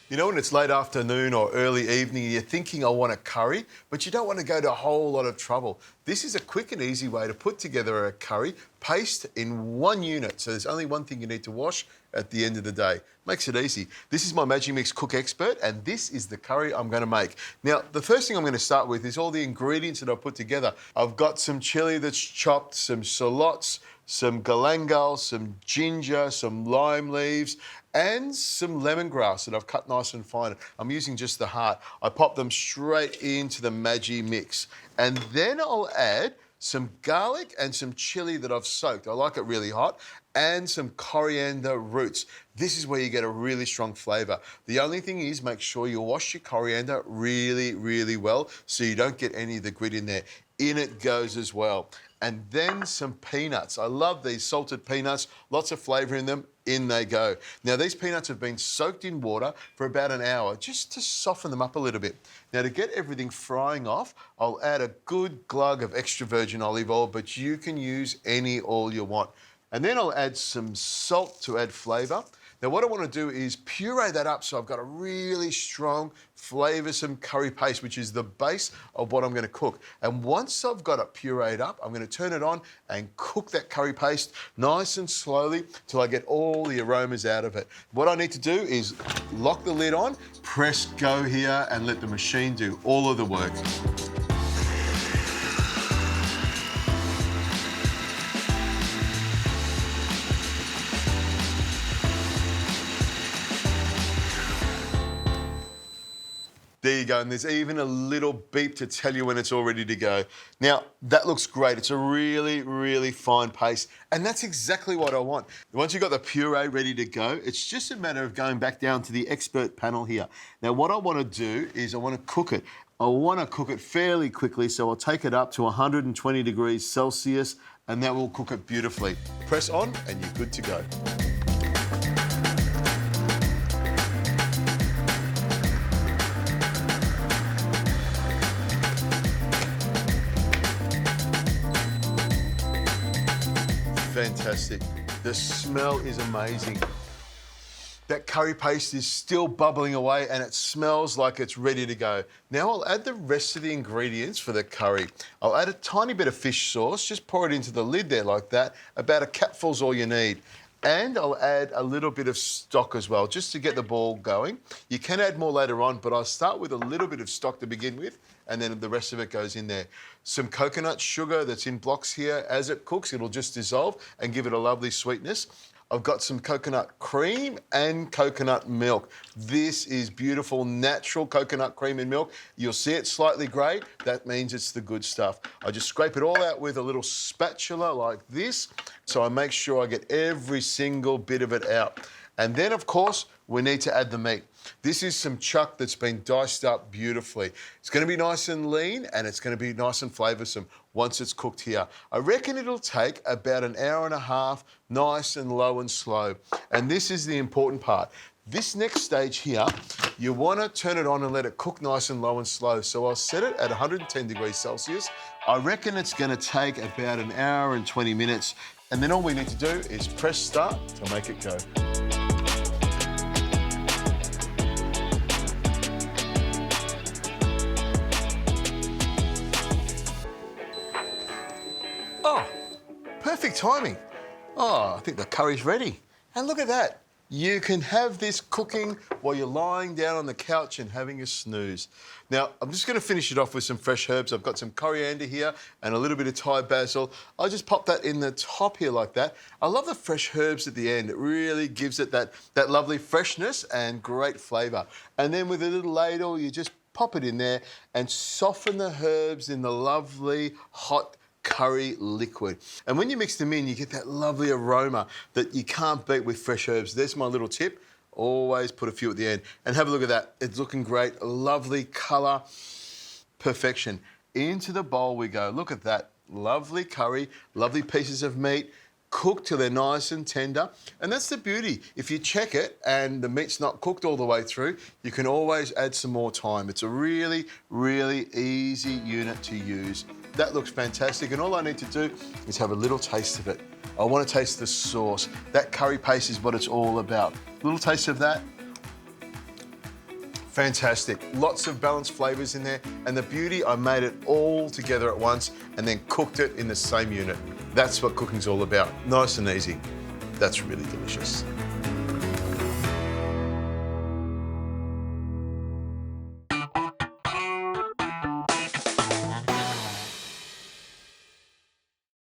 You know, when it's late afternoon or early evening, you're thinking, I want a curry, but you don't want to go to a whole lot of trouble. This is a quick and easy way to put together a curry paste in one unit. So there's only one thing you need to wash at the end of the day. Makes it easy. This is my Magimix Cook Expert, and this is the curry I'm going to make. Now, the first thing I'm going to start with is all the ingredients that I've put together. I've got some chilli that's chopped, some shallots, some galangal, some ginger, some lime leaves, and some lemongrass that I've cut nice and fine. I'm using just the heart. I pop them straight into the Magimix. And then I'll add some garlic and some chili that I've soaked. I like it really hot. And some coriander roots. This is where you get a really strong flavour. The only thing is, make sure you wash your coriander really, really well so you don't get any of the grit in there. In it goes as well. And then some peanuts. I love these salted peanuts, lots of flavour in them. In they go. Now, these peanuts have been soaked in water for about an hour just to soften them up a little bit. Now, to get everything frying off, I'll add a good glug of extra virgin olive oil, but you can use any oil you want. And then I'll add some salt to add flavour. Now, what I want to do is puree that up so I've got a really strong, flavoursome curry paste, which is the base of what I'm going to cook. And once I've got it pureed up, I'm going to turn it on and cook that curry paste nice and slowly till I get all the aromas out of it. What I need to do is lock the lid on, press go here, and let the machine do all of the work. There you go, and there's even a little beep to tell you when it's all ready to go. Now, that looks great. It's a really, really fine paste, and that's exactly what I want. Once you've got the puree ready to go, it's just a matter of going back down to the expert panel here. Now, what I want to do is I want to cook it. I want to cook it fairly quickly, so I'll take it up to 120 degrees Celsius, and that will cook it beautifully. Press on, and you're good to go. Fantastic. The smell is amazing. That curry paste is still bubbling away and it smells like it's ready to go. Now I'll add the rest of the ingredients for the curry. I'll add a tiny bit of fish sauce, just pour it into the lid there like that. About a cupful's all you need. And I'll add a little bit of stock as well, just to get the ball going. You can add more later on, but I'll start with a little bit of stock to begin with, and then the rest of it goes in there. Some coconut sugar that's in blocks here. As it cooks, it'll just dissolve and give it a lovely sweetness. I've got some coconut cream and coconut milk. This is beautiful, natural coconut cream and milk. You'll see it slightly grey. That means it's the good stuff. I just scrape it all out with a little spatula like this, so I make sure I get every single bit of it out. And then, of course, we need to add the meat. This is some chuck that's been diced up beautifully. It's going to be nice and lean, and it's going to be nice and flavoursome once it's cooked here. I reckon it'll take about an hour and a half, nice and low and slow. And this is the important part. This next stage here, you want to turn it on and let it cook nice and low and slow. So I'll set it at 110 degrees Celsius. I reckon it's going to take about an hour and 20 minutes. And then all we need to do is press start to make it go. Oh, perfect timing. Oh, I think the curry's ready. And look at that. You can have this cooking while you're lying down on the couch and having a snooze. Now, I'm just going to finish it off with some fresh herbs. I've got some coriander here and a little bit of Thai basil. I'll just pop that in the top here like that. I love the fresh herbs at the end. It really gives it that lovely freshness and great flavour. And then with a little ladle, you just pop it in there and soften the herbs in the lovely hot curry liquid. And when you mix them in, you get that lovely aroma that you can't beat with fresh herbs. There's my little tip. Always put a few at the end. And have a look at that. It's looking great. Lovely colour. Perfection. Into the bowl we go. Look at that. Lovely curry, lovely pieces of meat, cooked till they're nice and tender. And that's the beauty. If you check it and the meat's not cooked all the way through, you can always add some more time. It's a really, really easy unit to use. That looks fantastic, and all I need to do is have a little taste of it. I want to taste the sauce. That curry paste is what it's all about. A little taste of that. Fantastic. Lots of balanced flavours in there. And the beauty, I made it all together at once and then cooked it in the same unit. That's what cooking's all about. Nice and easy. That's really delicious.